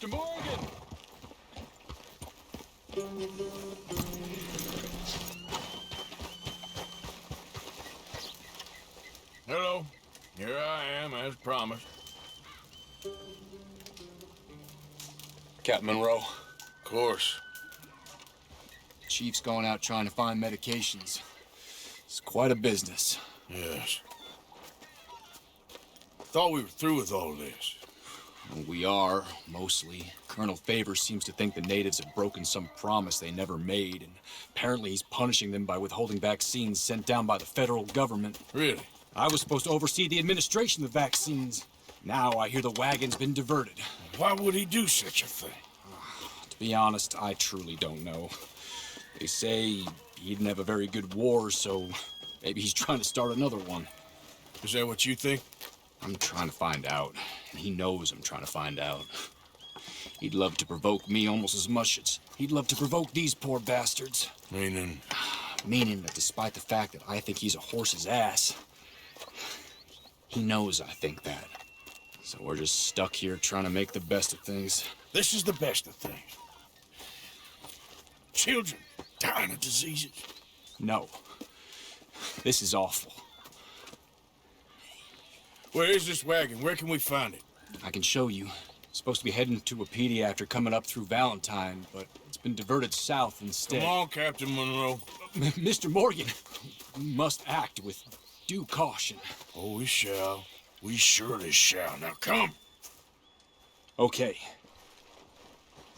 Mr. Morgan! Hello. Here I am, as promised. Captain Monroe. Of course. Chief's going out trying to find medications. It's quite a business. Yes. Thought we were through with all this. Well, we are, mostly. Colonel Favors seems to think the natives have broken some promise they never made, and apparently he's punishing them by withholding vaccines sent down by the federal government. Really? I was supposed to oversee the administration of the vaccines. Now I hear the wagon's been diverted. Why would he do such a thing? To be honest, I truly don't know. They say he didn't have a very good war, so maybe he's trying to start another one. Is that what you think? I'm trying to find out, and he knows I'm trying to find out. He'd love to provoke me almost as much as he'd love to provoke these poor bastards. Meaning? Meaning that despite the fact that I think he's a horse's ass, he knows I think that. So we're just stuck here trying to make the best of things. This is the best of things. Children dying of diseases. No. This is awful. Where is this wagon? Where can we find it? I can show you. It's supposed to be heading to Wapiti after coming up through Valentine, but it's been diverted south instead. Come on, Captain Monroe. Mr. Morgan, we must act with due caution. Oh, we shall. We surely shall. Now come. Okay.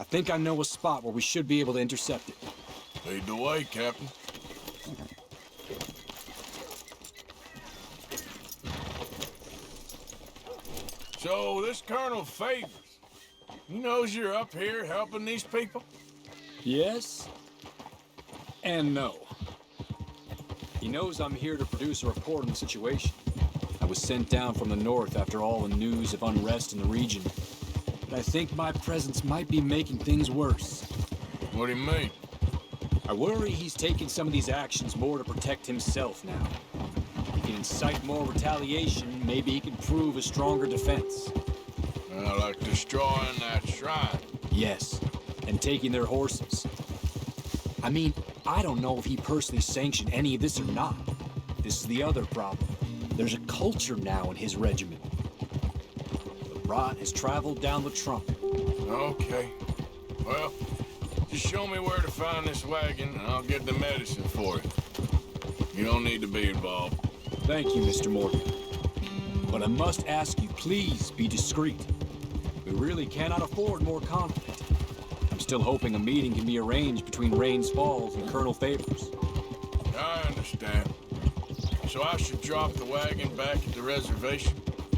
I think I know a spot where we should be able to intercept it. Lead the way, Captain. So, this Colonel Favors, he knows you're up here helping these people? Yes and no. He knows I'm here to produce a report on the situation. I was sent down from the north after all the news of unrest in the region. But I think my presence might be making things worse. What do you mean? I worry he's taking some of these actions more to protect himself now. If he can incite more retaliation, maybe he can prove a stronger defense. Like destroying that shrine. Yes, and taking their horses. I mean, I don't know if he personally sanctioned any of this or not. This is the other problem. There's a culture now in his regiment. The rot has traveled down the trunk. Okay. Well, just show me where to find this wagon, and I'll get the medicine for it. You don't need to be involved. Thank you, Mr. Morgan. But I must ask you, please be discreet. We really cannot afford more conflict. I'm still hoping a meeting can be arranged between Rains Falls and Colonel Favors. I understand. So I should drop the wagon back at the reservation?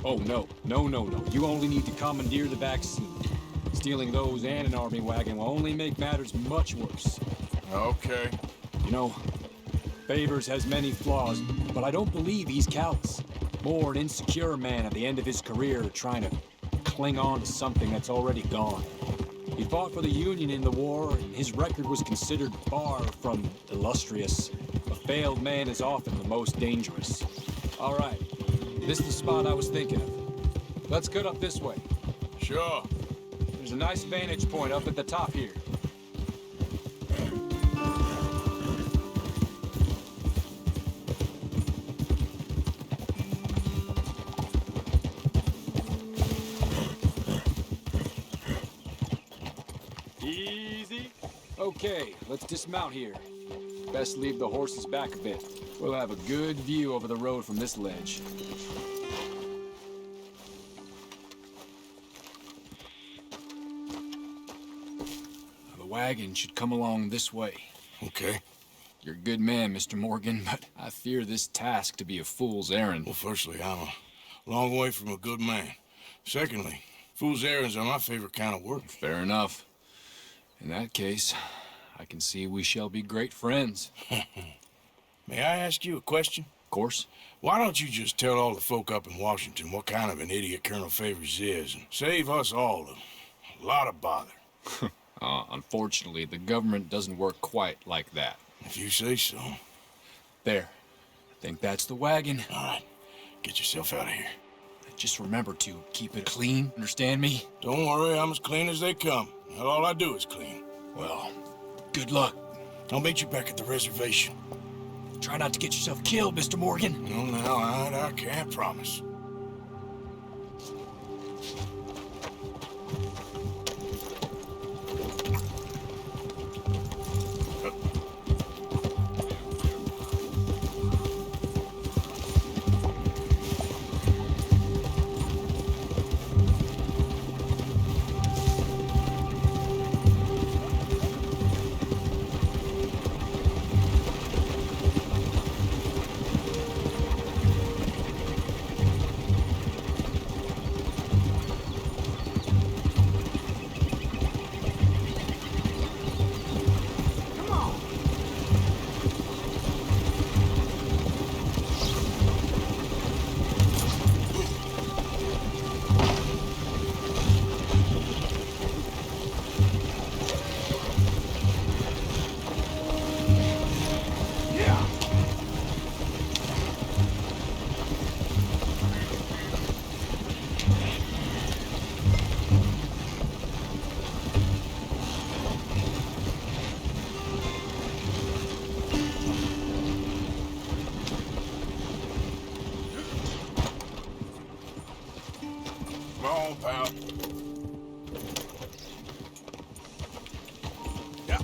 Oh, no. No. You only need to commandeer the vaccine. Stealing those and an army wagon will only make matters much worse. Okay. You know, Favors has many flaws, but I don't believe he's callous. More an insecure man at the end of his career trying to cling on to something that's already gone. He fought for the Union in the war, and his record was considered far from illustrious. A failed man is often the most dangerous. All right, this is the spot I was thinking of. Let's get up this way. Sure. There's a nice vantage point up at the top here. Easy. Okay, let's dismount here. Best leave the horses back a bit. We'll have a good view over the road from this ledge. The wagon should come along this way. Okay. You're a good man, Mr. Morgan, but I fear this task to be a fool's errand. Well, firstly, I'm a long way from a good man. Secondly, fool's errands are my favorite kind of work. Fair enough. In that case, I can see we shall be great friends. May I ask you a question? Of course. Why don't you just tell all the folk up in Washington what kind of an idiot Colonel Favors is and save us all a lot of bother? Unfortunately, the government doesn't work quite like that. If you say so. There. I think that's the wagon. All right. Get yourself out of here. Just remember to keep it clean, understand me? Don't worry, I'm as clean as they come. All I do is clean. Well, good luck. I'll meet you back at the reservation. Try not to get yourself killed, Mr. Morgan. No, no, I can't promise. Come on, pal. Yeah.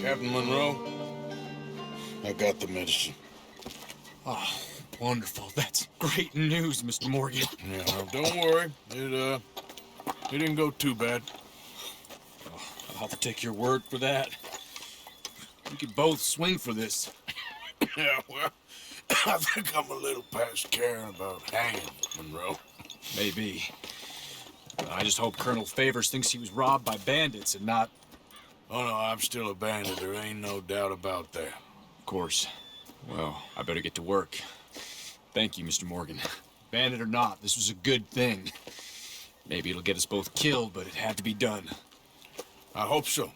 Captain Monroe, I got the medicine. Oh, wonderful. That's great news, Mr. Morgan. Yeah, well, don't worry. It didn't go too bad. I'll have to take your word for that. We could both swing for this. Yeah, well, I think I'm a little past caring about hanging, Monroe. Maybe. I just hope Colonel Favors thinks he was robbed by bandits and not... Oh, no, I'm still a bandit. There ain't no doubt about that. Of course. Well, I better get to work. Thank you, Mr. Morgan. Bandit or not, this was a good thing. Maybe it'll get us both killed, but it had to be done. I hope so.